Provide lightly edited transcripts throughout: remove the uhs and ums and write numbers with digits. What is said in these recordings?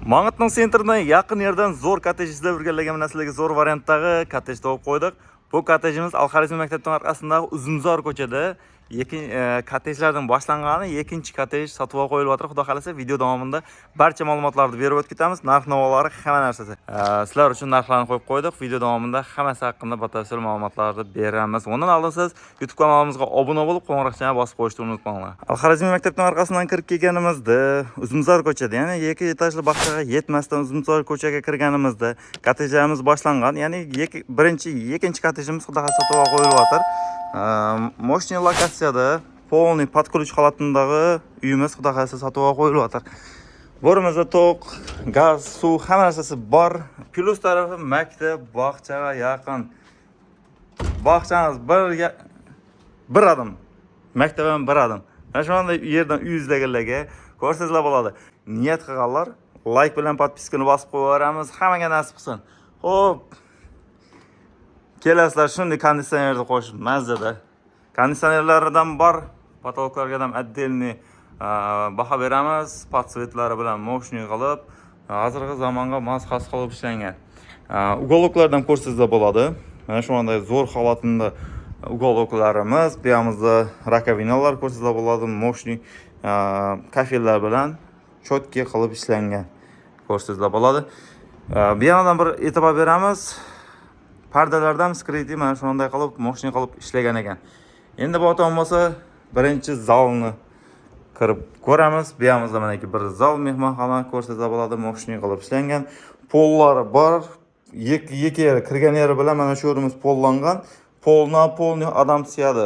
Mang'itning sentridan yaqin yerdan zo'r kottej izlab yurganlarga mana sizlarga zo'r variantdagi kottej topib qo'ydik. Bu kottejimiz Al-Xorazmiy maktabining orqasidagi Uzumzor ko'chada kottejlardan boshlangani ikkinchi kottej sotuvga qo'yilyapti. Xudo xolasa video davomida barcha ma'lumotlarni berib o'tib ketamiz. Narx-navolari hamma narsasi. Sizlar uchun narxlarni qo'yib qo'ydik. Video davomida hammasi haqida batafsil ma'lumotlarni beramiz. Undan oldin siz YouTube kanalimizga obuna bo'lib, qo'ng'iroqchani bosib qo'yishni unutmanglar. Al-Xorazmiy maktabining orqasidan kirib kelganimizda Uzumzor ko'chada, ya'ni 2 etajli bog'chaga yetmasdan Uzumzor ko'chaga kirganimizda kottejlarimiz boshlangan. Ya'ni ikkinchi kottejimiz xudo xolasa sotuvga qo'yilyapti. Moshni lokatsiyada polniy под ключ holatidagi uyimiz xudo xolasa sotuvga qo'yilyapti. Bo'rimizda to'q, gaz, suv, hamma narsasi bor. Plus tarafi maktab, bog'chaga yaqin. Bog'chamiz bir adım. Maktabim bir adım. Mana shunday yerdan uy izlaganlarga ko'rsatizlar bo'ladi. Niyat qilganlar like bilan podpiskani bosib qo'yaveramiz. Hammaga nasib qilsin. Xo'p. Kelasizlar shunday konditsionerni qo'shib mazada. Konditsionerlardan bor, potoloklarga ham отдельный baho beramiz. Podsvetlari bilan moshni qilib, hozirgi zamonga mos xos qilib ishlangan. Ugoloklardan ko'rsatizlar bo'ladi. Mana shunday zo'r holatida ugoloklarimiz, bu yoqimizda rakovinalar ko'rsatizlar bo'ladi. Moshni kafellar bilan chotki qilib ishlangan ko'rsatizlar bo'ladi. Bu yoqdan bir e'tibor beramiz. Pardalardan skriti mana shunday qilib moshni qilib ishlagan ekan. Endi bu o'tam bo'lsa, birinchi zalni kirib ko'ramiz. Bu yoqimizda mana bir zal mehmonxona ko'rsatsa bo'ladi, moshni qilib ishlangan. Pollari bor. Ikki yeri kirgan yeri bilan mana shu yerimiz pollangan. Polni odam siyadi.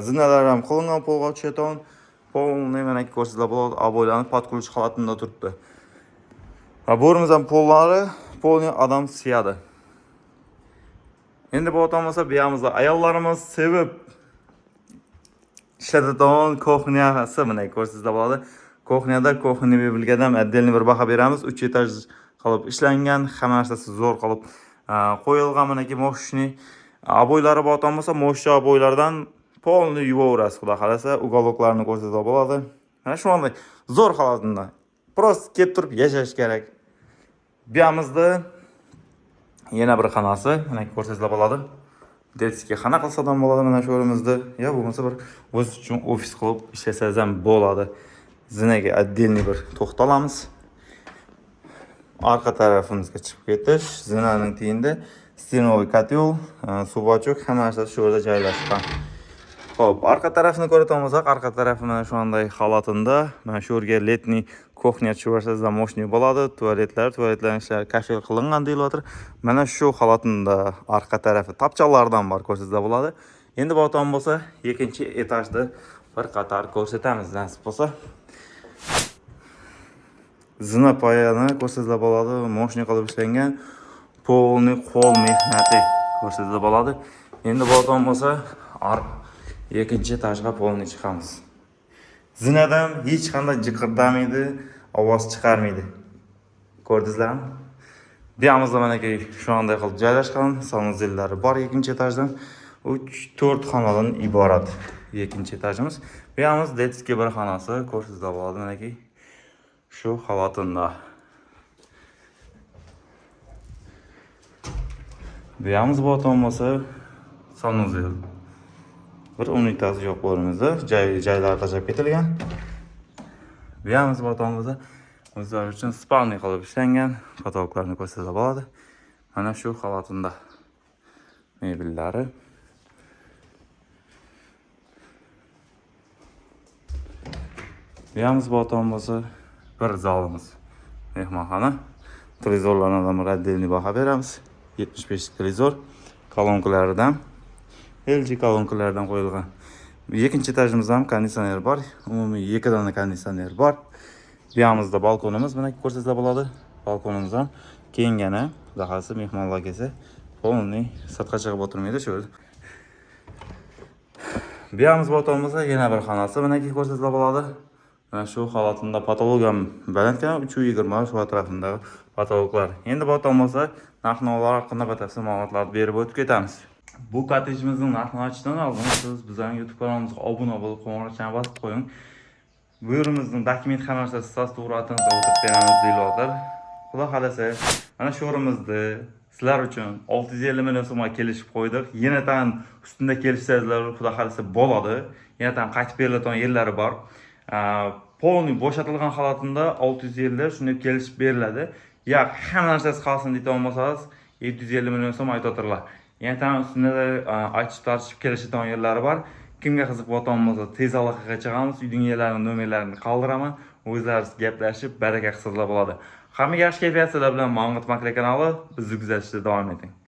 Zinalar ham qilingan polga cheton. Polni mana ko'rsatsa bo'ladi, aboylanib под ключ holatida turibdi. Va bu yerimiz ham pollari, polni odam siyadi. Endi bu o'tamasa bu yoqimizda ayollarimiz sevib ishlatadigan kuxnyasi mana ko'rsatizlar bo'ladi. Kuxnyada kuxni mebelga ham отдельный bir baho beramiz. 3 etaj qilib ishlangan, hamma narsasi zo'r qilib qo'yilgan manaki moshni. Aboylari bu o'tamasa moshni aboylardan polni yuvaverasiz. Xudo xolasa ugoloklarni ko'rsatizlar bo'ladi. Mana shunday zo'r holatda. Prosta kelib turib yashash kerak. Bu yoqimizda yana bir xonasi, mana ko'rsatizlar bo'ladi. Detskiy xona qilsa ham bo'ladi mana shu yerimizda. Ya bo'lmasa bir o'z uchun ofis qilib ishlasangiz ham bo'ladi. Zinaga отдельный bir to'xtalamiz. Arqa tarafimizga chiqib ketish, zinaning tiyinda stenovoy kotel, suvochok, hamma narsa shu yerda joylashgan. Xo'p, arqa tarafini ko'rib arqa tarafi mana shunday holatida, mana shu yerga letniy kuxnya tushirsangiz moshni bo'ladi. Tualetlarning ishlari kafel qilingan deyilyapti. Mana shu holatida arqa tarafi tapchalardan bor ko'rsatsa bo'ladi. Endi bu o'tam bo'lsa, ikkinchi etajda bir qator ko'rsatamiz nasib bo'lsa. Zina poyani ko'rsatsa bo'ladi, moshni qilib ishlangan, polni qo'l mehnati ko'rsatsa bo'ladi. Endi bu o'tam bo'lsa, ikkinchi etajga polni chiqamiz. Zinadan hech qanday jiqirdamaydi, ovoz chiqarmaydi. Ko'rdingizlarmi? Bu yoqimizda mana shunday qilib joylashgan, sanuzellari bor ikkinchi etajdan. 3-4 xonadan iborat ikkinchi etajimiz. Bu yoqimiz detskiy bir xonasi ko'rsatsa bo'ladi mana shu holatida. Bu yoqimiz bu o'tam bo'lsa, sanuzel. Bir unitaz yo'q bo'rimizda, joylar tajab ketilgan. Bu yoqimiz bu o'tam bo'lsa, o'zlari uchun spalni qilib ishlangan, potoloklarni ko'rsatsa bo'ladi. Mana shu holatida mebellari. Bu yoqimiz bu o'tam bo'lsa, bir zalimiz. Mehmonxona. Televizorlardan ham отдельный baho beramiz. 75 televizor, kolonkalaridan LG kolonkalardan qo'yilgan. Ikkinchi etajimizda ham konditsioner bor. Umumiy 2 dona konditsioner bor. Bu yoqimizda balkonimiz mana ko'rsatsa bo'ladi. Balkonimiz ham kengana, dahasi mehmonlar kelsa, polniy sirtqa chiqib o'tirmaydi shu yerda. Bu yoqimiz bu o'tam bo'lsa, yana bir xonasi mana ko'rsatsa bo'ladi. Mana shu holatida patologam balandkan 320 shu atrofidagi patologlar. Endi bu o'tam bo'lsa, narx-navolar haqida batafsil ma'lumotlarni berib o'tib ketamiz. Bu kottejimizning narxini aytishdan oldin siz bizning YouTube kanalimizga obuna bo'lib, qo'ng'iroqchani bosib qo'ying. Bu yerimizning dokument hamma narsasi sostavratini o'tirib beramiz deyiladi. Xudo xolasa, mana shu o'rinimizni sizlar uchun 650 million so'mga kelishib qo'ydik. Yana tan ustunda kelishsizlar, xudo xolasa bo'ladi. Yana tan qaytib beriladigan yerlari bor. Polni bo'shatilgan holatida 650 shunday kelishib beriladi. Yo'q, hamma narsasi qolsin deb olmasangiz 750 million so'm aytib yana tan ustunda aytib tartishib kelishadigan yerlari bor. Kimga qiziq bo'lsa, tez aloqaga chiqamiz. Uyning yerlarini, nomerlarini qoldiraman. O'zlaringiz gaplashib, baraka qilsanglar bo'ladi. Hammaga yaxshi kayfiyat bilan Mang'it Makla kanali bizni kuzatishda davom eting.